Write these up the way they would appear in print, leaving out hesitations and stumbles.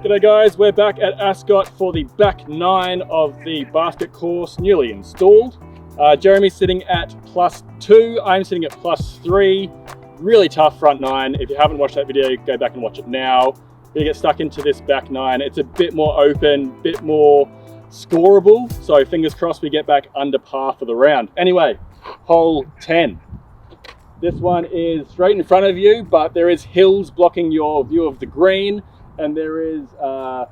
G'day guys, we're back at Ascot for the back 9 of the basket course, newly installed. Jeremy's sitting at +2, I'm sitting at +3. Really tough front 9. If you haven't watched that video, go back and watch it now. You get stuck into this back 9. It's a bit more open, bit more scoreable, so fingers crossed we get back under par for the round. Anyway, hole 10. This one is straight in front of you, but there is hills blocking your view of the green, and there is a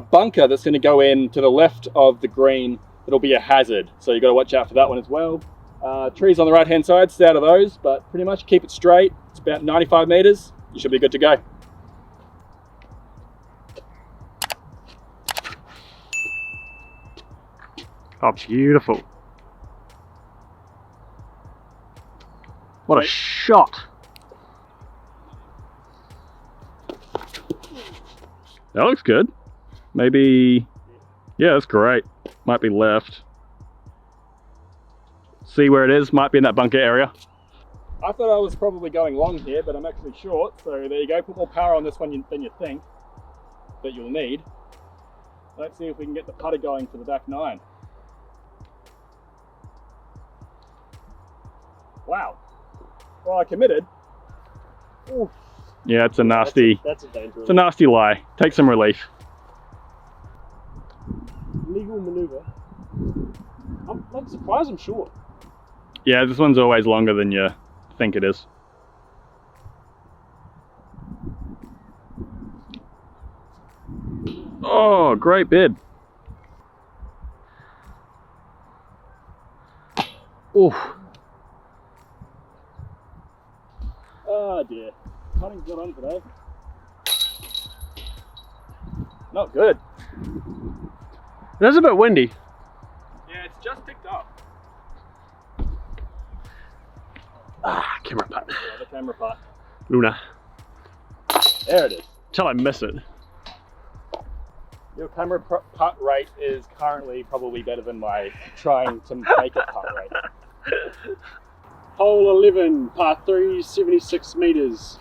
bunker that's going to go in to the left of the green. It'll be a hazard, so you've got to watch out for that one as well. Trees on the right hand side, stay out of those, but pretty much keep it straight. It's about 95 meters. You should be good to go. Oh, beautiful. What a shot. That looks good. Maybe, yeah, that's great. Might be left. See where it is, might be in that bunker area. I thought I was probably going long here, but I'm actually short, so there you go. Put more power on this one than you think that you'll need. Let's see if we can get the putter going for the back 9. Wow. Well, I committed. Oof. Yeah, it's a nasty, that's a dangerous. It's a nasty lie. Take some relief. Legal maneuver. I'm surprised I'm short. Yeah, this one's always longer than you think it is. Oh, great bid. Oof. Oh dear. Putting's good on today. Not good. It is a bit windy. Yeah, it's just picked up. Ah, camera putt. Yeah, the camera putt. Luna. There it is. Till I miss it. Your camera putt rate is currently probably better than my trying to make it putt rate. Hole 11, par 3, 76 meters.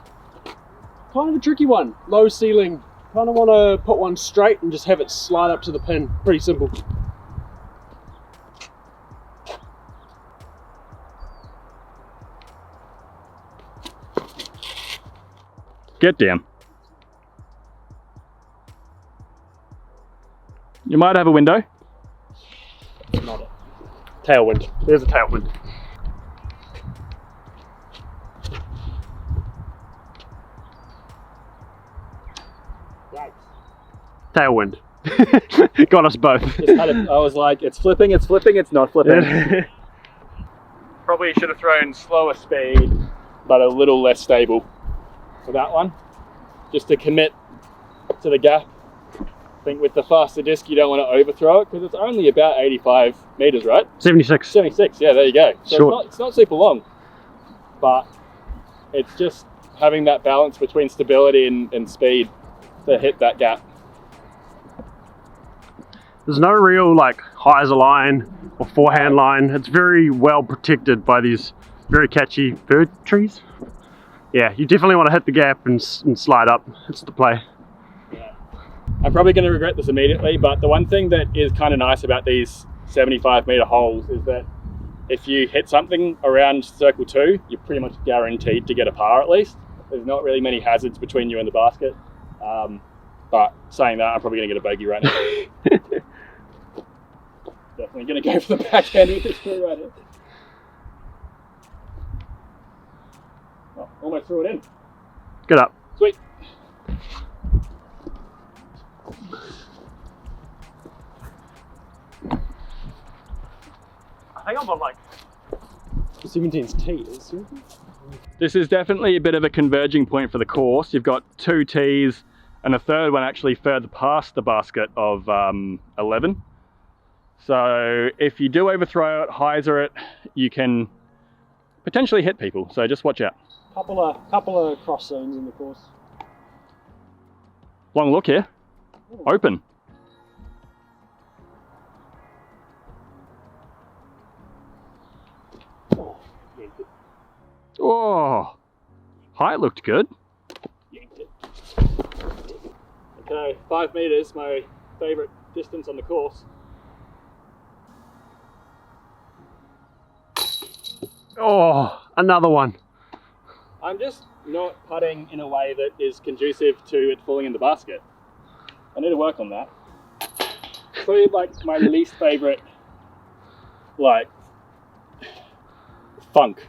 Kind of a tricky one. Low ceiling. Kind of want to put one straight and just have it slide up to the pin. Pretty simple. Get down. You might have a window. Not it. Tailwind. There's a tailwind. Tailwind. Got us both. I was like, it's flipping, it's not flipping. Probably should have thrown slower speed, but a little less stable for that one. Just to commit to the gap. I think with the faster disc, you don't want to overthrow it because it's only about 85 meters, right? 76. 76, yeah, there you go. So Short. it's not super long, but it's just having that balance between stability and speed to hit that gap. There's no real like hyzer line or forehand line. It's very well protected by these very catchy fir trees. Yeah, you definitely want to hit the gap and slide up. It's the play. Yeah. I'm probably going to regret this immediately, but the one thing that is kind of nice about these 75 meter holes is that if you hit something around circle 2, you're pretty much guaranteed to get a par at least. There's not really many hazards between you and the basket. But saying that, I'm probably going to get a bogey right now. Definitely going to go for the backhand with this screw right here. Oh, almost threw it in. Good up. Sweet. I think I'm on like 17's tees. This is definitely a bit of a converging point for the course. You've got 2 tees and a third one actually further past the basket of 11. So if you do overthrow it, hyzer it, you can potentially hit people. So just watch out. Couple of cross zones in the course. Long look here. Open. Oh, height looked good. Yanked it. Okay, 5 meters, my favorite distance on the course. Oh, another one. I'm just not putting in a way that is conducive to it falling in the basket. I need to work on that. Probably like my least favorite, like, funk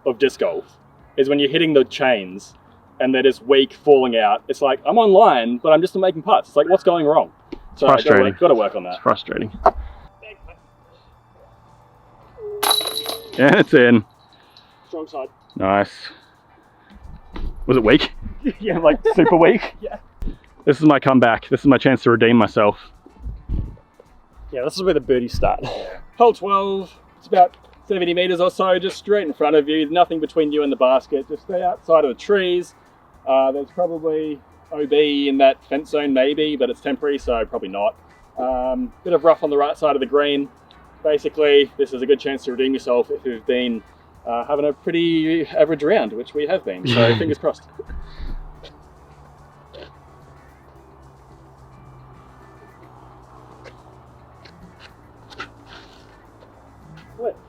of disc golf is when you're hitting the chains and they're just weak, falling out. It's like, I'm on line, but I'm just not making putts. It's like, what's going wrong? So frustrating. Got to work on that. It's frustrating. Yeah, it's in. Strong side. Nice. Was it weak? Yeah, Like super weak? Yeah. This is my comeback. This is my chance to redeem myself. Yeah, this is where the birdies start. Hole 12. It's about 70 meters or so, just straight in front of you. Nothing between you and the basket. Just stay outside of the trees. There's probably OB in that fence zone maybe, but it's temporary, so probably not. Bit of rough on the right side of the green. Basically, this is a good chance to redeem yourself if you've been having a pretty average round, which we have been, so fingers crossed.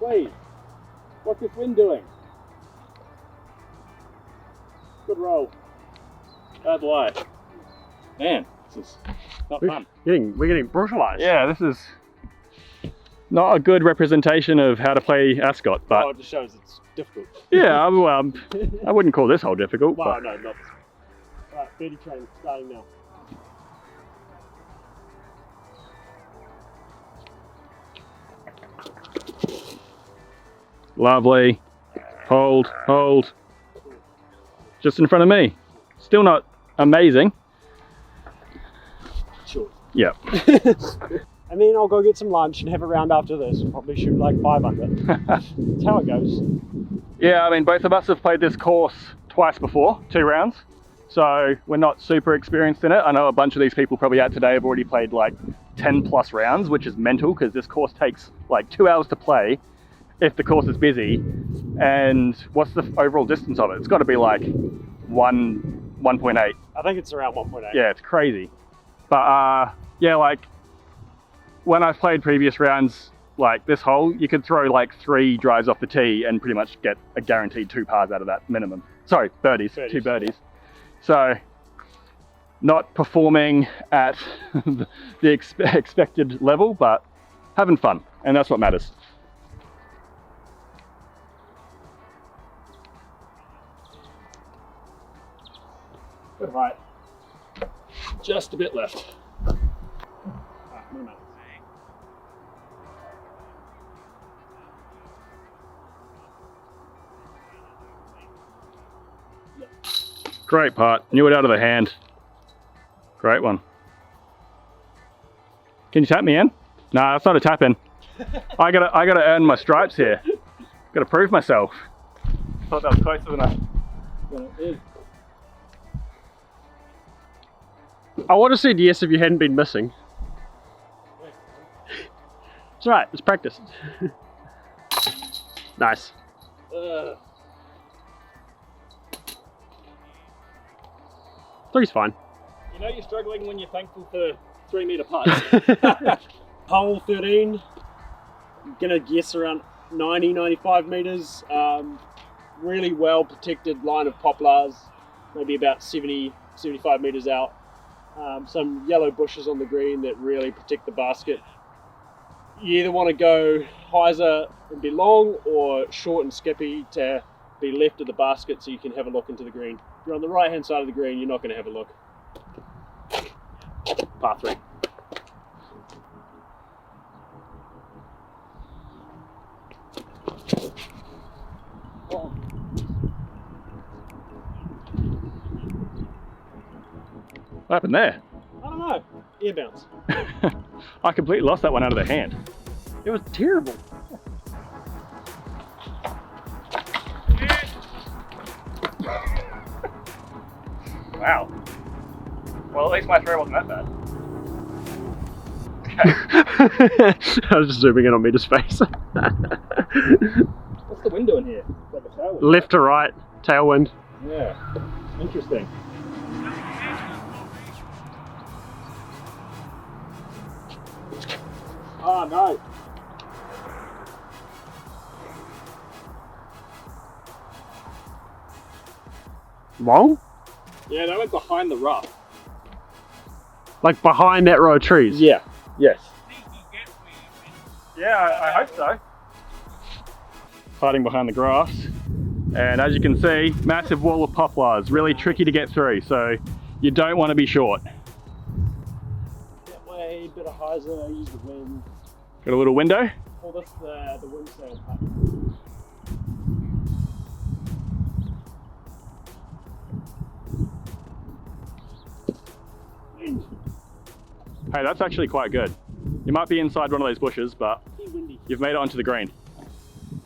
Wait, what's this wind doing? Good roll. Bad lie. Man, this is not fun. We're getting brutalized. Yeah, this is not a good representation of how to play Ascot, but it just shows it's difficult. yeah, well, I wouldn't call this hole difficult. Wow, But no, not this one. Alright, birdie train starting now. lovely. Hold. Just in front of me. Still not amazing. Sure. Yeah. And then I'll go get some lunch and have a round after this. Probably shoot like 5 under. That's how it goes. Yeah, I mean, both of us have played this course twice before, 2 rounds. So we're not super experienced in it. I know a bunch of these people probably out today have already played like 10 plus rounds, which is mental because this course takes like 2 hours to play if the course is busy. And what's the overall distance of it? It's got to be like 1.8. I think it's around 1.8. Yeah, it's crazy. But yeah, like when I've played previous rounds, like this hole, you could throw like 3 drives off the tee and pretty much get a guaranteed 2 pars out of that minimum. Sorry, birdies. 2 birdies. So not performing at the expected level, but having fun, and that's what matters. Right, just a bit left. Great putt, knew it out of the hand. Great one. Can you tap me in? Nah, that's not a tap in. I gotta earn my stripes here. Gotta prove myself. Thought that was closer than it is. I would have said yes if you hadn't been missing. It's alright, it's practice. Nice. Three's fine. You know you're struggling when you're thankful for 3 meter putts. Hole 13. I'm gonna guess around 90-95 meters. Really well protected line of poplars, maybe about 70-75 meters out. Some yellow bushes on the green that really protect the basket. You either want to go hyzer and be long, or short and skippy to be left of the basket so you can have a look into the green. If you're on the right hand side of the green, you're not going to have a look. Par 3. What happened there? I don't know. Air bounce. I completely lost that one out of the hand. It was terrible. Wow. Well, at least my throw wasn't that bad. I was just zooming in on Meta's face. What's the wind doing here? Like a tailwind. Left to right, tailwind. Yeah. Interesting. Oh no. Long? Yeah, that went behind the rough. Like behind that row of trees? Yeah. Yes. Yeah, I hope so. Hiding behind the grass. And as you can see, massive wall of poplars, really tricky to get through, so you don't want to be short. That way, bit of hyzer, use the wind. Got a little window. Call this the wind sail putt. Hey, that's actually quite good. You might be inside one of those bushes, but you've made it onto the green.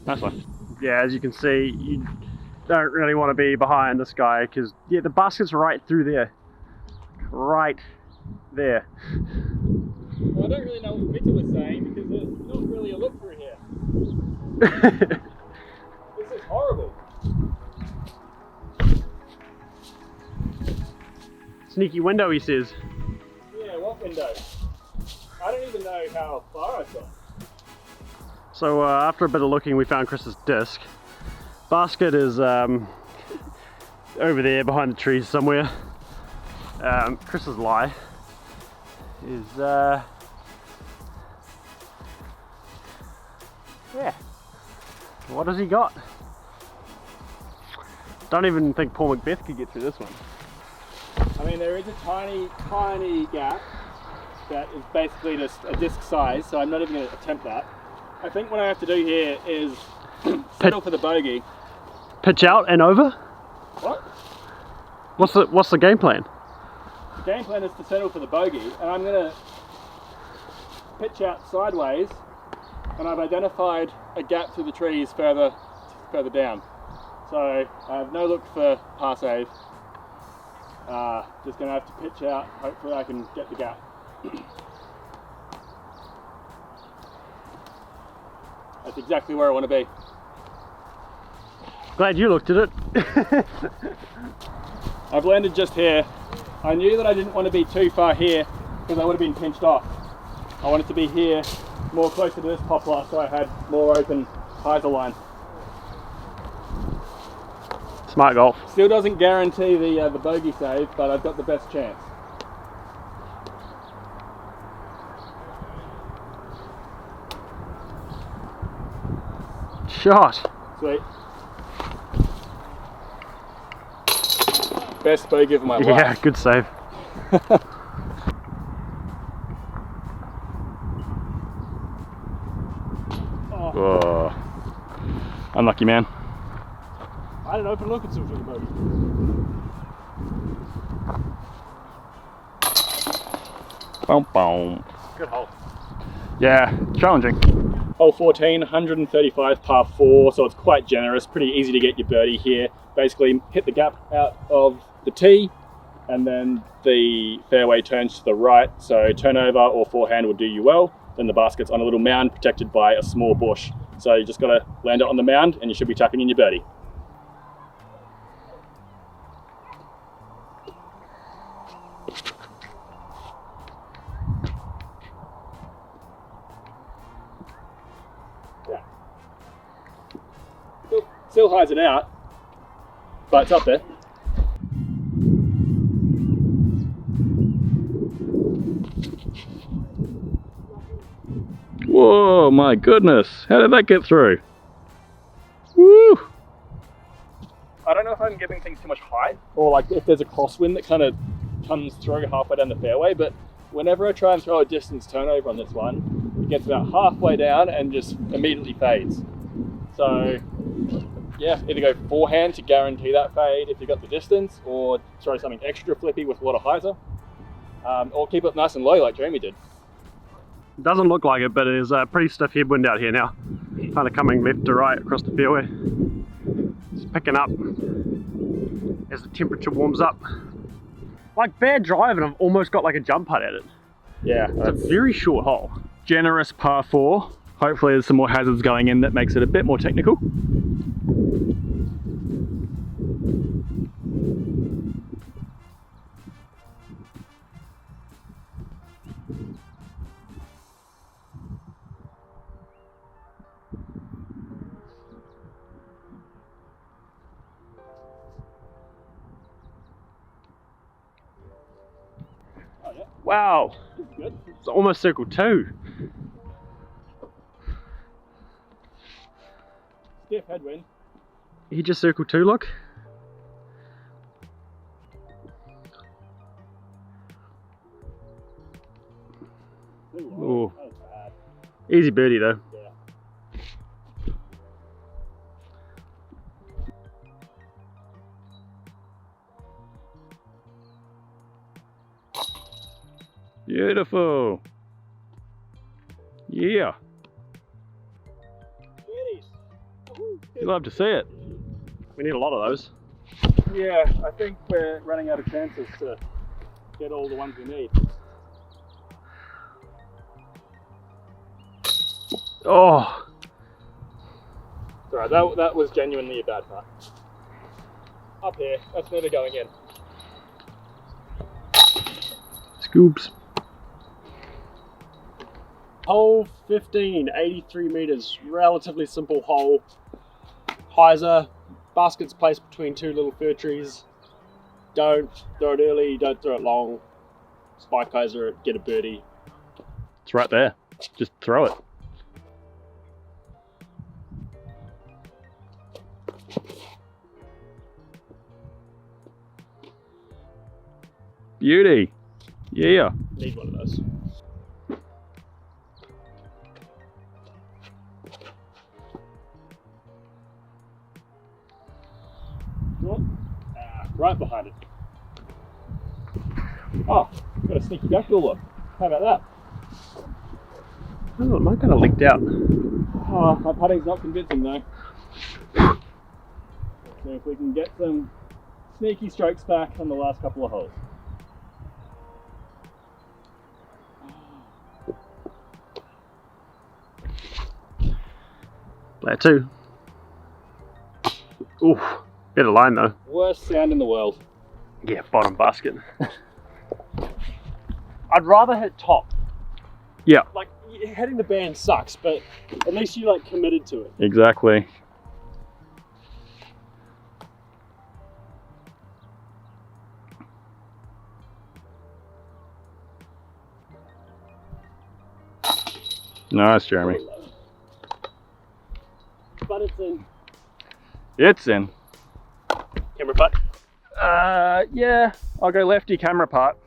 Nice one. Yeah, as you can see, you don't really want to be behind this guy because yeah, the basket's right through there. Right there. Well, I don't really know what Mitchell was saying because there's not really a look through here. This is horrible. Sneaky window, he says. Yeah, what window? I don't even know how far I've got. So after a bit of looking, we found Chris's disc. Basket is over there behind the trees somewhere. Chris's lie is yeah. What has he got? Don't even think Paul Macbeth could get through this one. I mean, there is a tiny, tiny gap that is basically just a disc size, so I'm not even going to attempt that. I think what I have to do here is settle for the bogey. Pitch out and over? What? What's the game plan? The game plan is to settle for the bogey, and I'm going to pitch out sideways, and I've identified a gap through the trees further down. So I have no look for par save. Just going to have to pitch out. Hopefully I can get the gap. That's exactly where I want to be. Glad you looked at it. I've landed just here. I knew that I didn't want to be too far here because I would have been pinched off. I wanted to be here, more closer to this poplar, so I had more open hyzer line. Smart golf. Still doesn't guarantee the bogey save, but I've got the best chance. Shot. Sweet. Best bogey of my life. Yeah, good save. Oh. Unlucky, man. I had an open look at some for the bogey. Boom, boom. Good hole. Yeah, challenging. Hole 14, 135 par 4, so it's quite generous, pretty easy to get your birdie here. Basically hit the gap out of the tee and then the fairway turns to the right, so turnover or forehand will do you well. Then the basket's on a little mound protected by a small bush. So you just got to land it on the mound and you should be tucking in your birdie. Still hides it out, but it's up there. Whoa, my goodness. How did that get through? Woo! I don't know if I'm giving things too much height, or like if there's a crosswind that kind of comes through halfway down the fairway, but whenever I try and throw a distance turnover on this one, it gets about halfway down and just immediately fades. So yeah, either go forehand to guarantee that fade if you got the distance, or throw something extra flippy with a lot of hyzer, or keep it nice and low like Jeremy did. Doesn't look like it, but it is a pretty stiff headwind out here now. Kind of coming left to right across the fairway. It's picking up as the temperature warms up. Like bad drive, and I've almost got like a jump putt at it. Yeah, It's a very short hole. generous par 4. Hopefully there's some more hazards going in that makes it a bit more technical. Wow, Good. it's almost circle 2. Stiff headwind. He just circle 2, look. Ooh. That was bad. Easy birdie though. Yeah. Beautiful. Yeah. You love to see it. We need a lot of those. Yeah, I think we're running out of chances to get all the ones we need. Oh, Sorry, that was genuinely a bad putt. Up here, that's never going in. scoops. Hole 15, 83 meters, relatively simple hole. Hyzer, basket's placed between 2 little fir trees. Don't throw it early, don't throw it long. Spike hyzer it, get a birdie. It's right there. Just throw it. Beauty. Yeah. Need one of those. Right behind it. Oh, got a sneaky backdoor look. How about that? Oh, mine kind of leaked out. Oh, my putting's not convincing though. Let's see if we can get some sneaky strokes back on the last couple of holes. Player 2. Oof. Bit of line though. Worst sound in the world. Yeah, bottom basket. I'd rather hit top. Yeah. Like, hitting the band sucks, but at least you like committed to it. Exactly. Nice, Jeremy. But it's in. It's in. Camera putt. Yeah, I'll go lefty camera putt.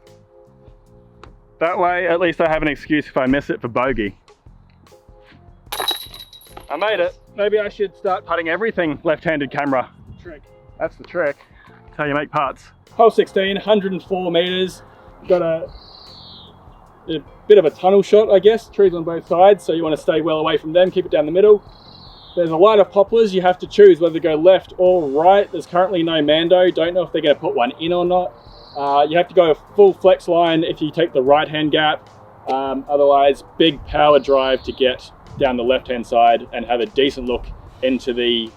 That way, at least I have an excuse if I miss it for bogey. I made it. Maybe I should start putting everything left-handed camera. Trick. That's the trick. That's how you make putts. Hole 16, 104 metres. Got a bit of a tunnel shot, I guess. Trees on both sides, so you want to stay well away from them. Keep it down the middle. There's a line of poplars. You have to choose whether to go left or right. There's currently no Mando. Don't know if they're going to put one in or not. You have to go a full flex line if you take the right-hand gap. Otherwise, big power drive to get down the left-hand side and have a decent look into the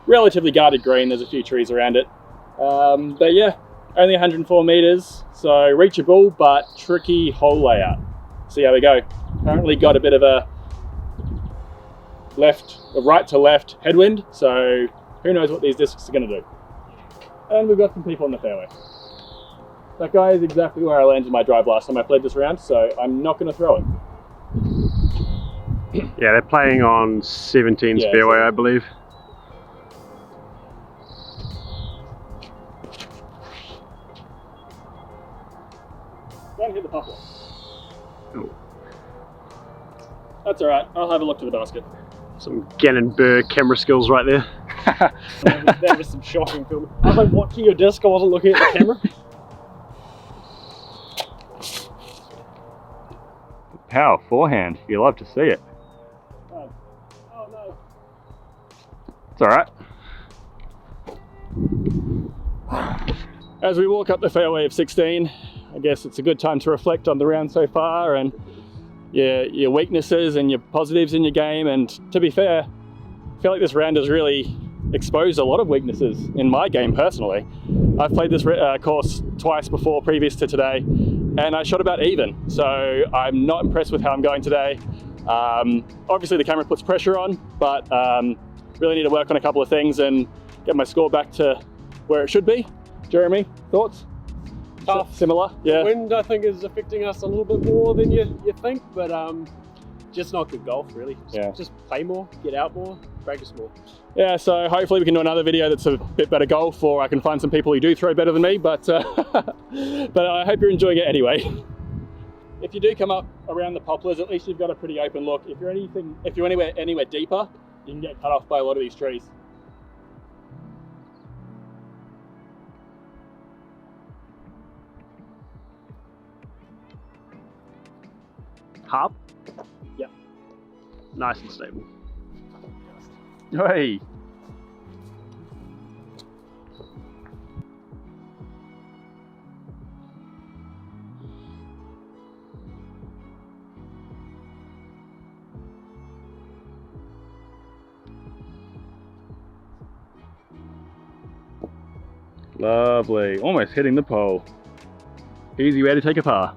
relatively guarded green. There's a few trees around it. But yeah, only 104 metres, so reachable, but tricky hole layout. See how we go. Currently got a bit of a right to left headwind, so who knows what these discs are going to do. And we've got some people on the fairway. That guy is exactly where I landed my drive last time I played this round, so I'm not going to throw it. Yeah, they're playing on 17's Yeah, fairway, so- I believe. Don't hit the poplar. Oh. That's alright, I'll have a look to the basket. Some Gannon Burr camera skills right there. That was some shocking film. I was like watching your disc, I wasn't looking at the camera. Power forehand. You love to see it. Oh no. It's alright. As we walk up the fairway of 16, I guess it's a good time to reflect on the round so far and your weaknesses and your positives in your game. And to be fair, I feel like this round has really exposed a lot of weaknesses in my game personally. I've played this course twice before, previous to today, and I shot about even. So I'm not impressed with how I'm going today. Obviously the camera puts pressure on, but really need to work on a couple of things and get my score back to where it should be. Jeremy, thoughts? Tough. Similar, yeah. Wind, I think, is affecting us a little bit more than you think, but just not good golf, really. Just play more, get out more, practice more. Yeah, so hopefully we can do another video that's a bit better golf, or I can find some people who do throw better than me, but I hope you're enjoying it anyway. If you do come up around the poplars, at least you've got a pretty open look. If you're anywhere deeper, you can get cut off by a lot of these trees. Harp? Yep. Nice and stable. Hey! Lovely, almost hitting the pole. Easy way to take a par.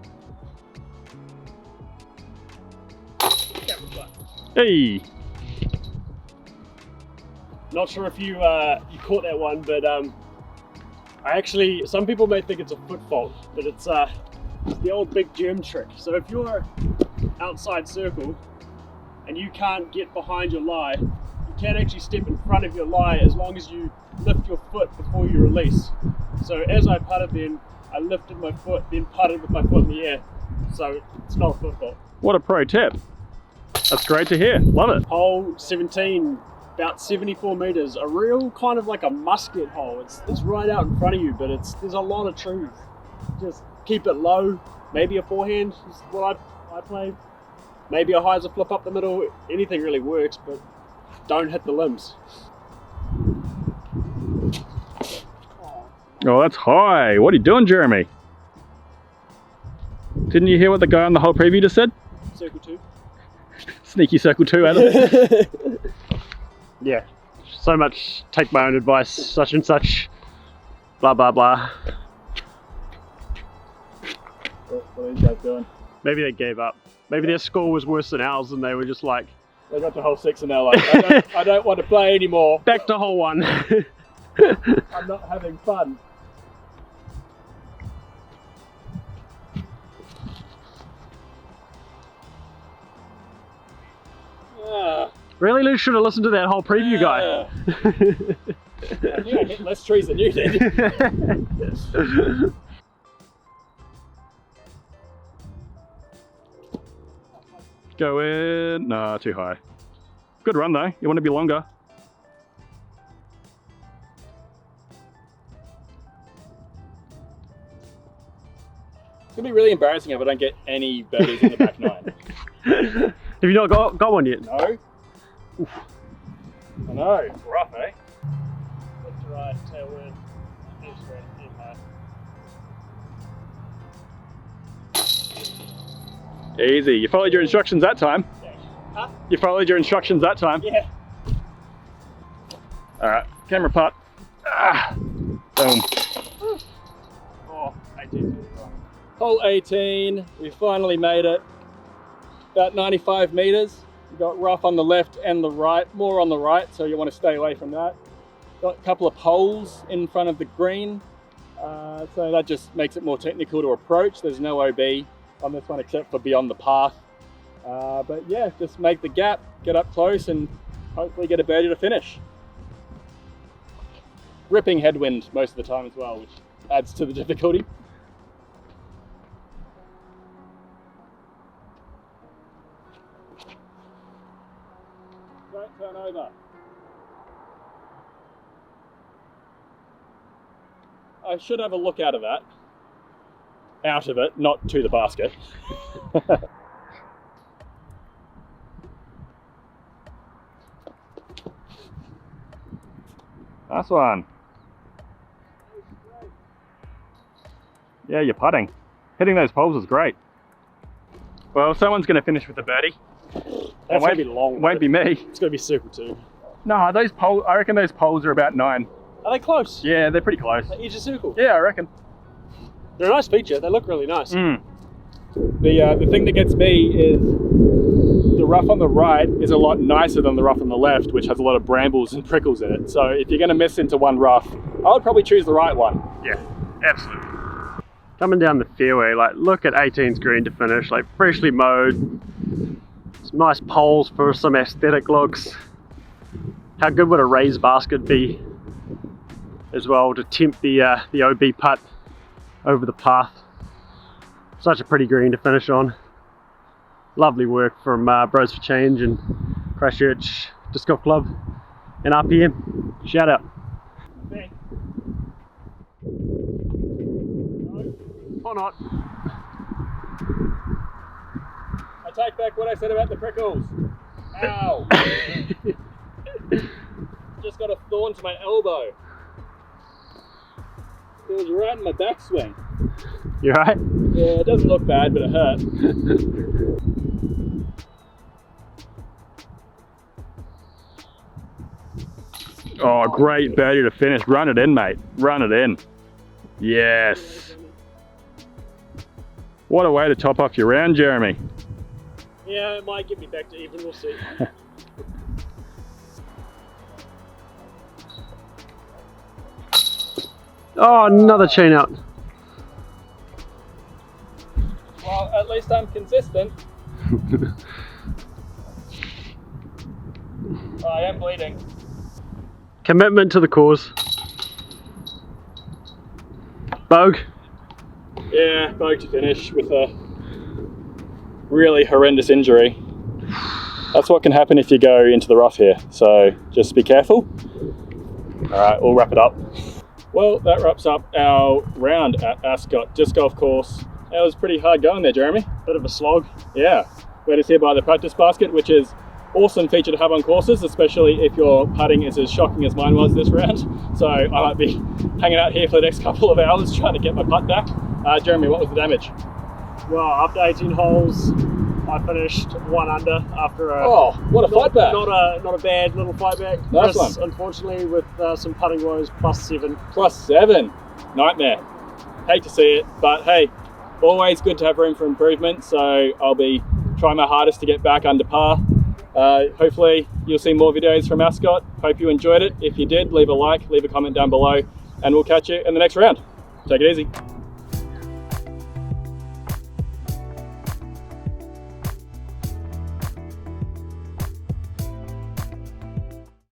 Hey! Not sure if you caught that one, but some people may think it's a foot fault, but it's the old big germ trick. So if you're outside circle and you can't get behind your lie, you can actually step in front of your lie as long as you lift your foot before you release. So as I putted then, I lifted my foot, then putted with my foot in the air. So it's not a foot fault. What a pro tip. That's great to hear. Love it. Hole 17, about 74 meters. A real kind of like a musket hole. It's right out in front of you, but there's a lot of trees. Just keep it low. Maybe a forehand is what I play. Maybe a hyzer flip up the middle. Anything really works, but don't hit the limbs. Oh, that's high. What are you doing, Jeremy? Didn't you hear what the guy on the whole preview just said? Circle 2. Sneaky circle 2 out of it. Yeah, so much take my own advice, such and such, blah blah blah. What are these guys doing? Maybe they gave up. Maybe their score was worse than ours and they were just like... They got to hole 6 and they're like, I don't want to play anymore. Back to hole 1. I'm not having fun. Really, Lou should have listened to that whole preview guy. I knew I hit less trees than you did. Go in. Nah, too high. Good run though. You want to be longer. It's gonna be really embarrassing if I don't get any birdies in the back 9. Have you not got one yet? No. Oof. I know, it's rough, eh? Left to right, tailwind, left to right, in high. Easy. You followed your instructions that time. Huh? You followed your instructions that time. Yeah. Alright, camera putt. Boom. Oh, 18. Hole 18, we finally made it. About 95 meters. We've got rough on the left and the right, more on the right, so you want to stay away from that. Got a couple of poles in front of the green, so that just makes it more technical to approach. There's no OB on this one except for beyond the path. But yeah, just make the gap, get up close and hopefully get a birdie to finish. Ripping headwind most of the time as well, which adds to the difficulty. Don't turn over. I should have a look out of that. Out of it, not to the basket. Nice one. Yeah, you're putting. Hitting those poles is great. Well, someone's going to finish with a birdie. That's going to be long. Won't be me. It's going to be circle 2. No, those poles, I reckon those poles are about 9. Are they close? Yeah, they're pretty close. Like each a circle? Yeah, I reckon. They're a nice feature. They look really nice. The thing that gets me is the rough on the right is a lot nicer than the rough on the left, which has a lot of brambles and prickles in it. So if you're going to miss into one rough, I would probably choose the right one. Yeah, absolutely. Coming down the fairway, like look at 18's green to finish, like freshly mowed. Some nice poles for some aesthetic looks. How good would a raised basket be as well to tempt the OB putt over the path. Such a pretty green to finish on. Lovely work from Bros for Change and Christchurch Disc Golf Club and RPM. Shout out. Okay. Or not. I take back what I said about the prickles. Ow! Just got a thorn to my elbow. It was right in my backswing. You alright? Yeah, it doesn't look bad, but it hurt. Oh, great birdie to finish. Run it in, mate. Run it in. Yes. What a way to top off your round, Jeremy. Yeah, it might get me back to even, we'll see. Oh, another chain out. Well, at least I'm consistent. I am bleeding. Commitment to the cause. Bogue. Yeah, bogue to finish with a really horrendous injury. That's what can happen if you go into the rough here, so just be careful. Alright, we'll wrap it up. Well, that wraps up our round at Ascot Disc Golf Course. That was pretty hard going there, Jeremy. Bit of a slog. Yeah, we're just here by the practice basket, which is awesome feature to have on courses, especially if your putting is as shocking as mine was this round. So I might be hanging out here for the next couple of hours trying to get my putt back. Jeremy, what was the damage? Well, after 18 holes, I finished 1 under after a Oh, what a fight back! not a bad little fight back. Nice Chris, one. Unfortunately, with some putting woes, +7. +7, nightmare. Hate to see it, but hey, always good to have room for improvement. So I'll be trying my hardest to get back under par. Hopefully you'll see more videos from Ascot. Hope you enjoyed it. If you did, leave a like, leave a comment down below, and we'll catch you in the next round. Take it easy.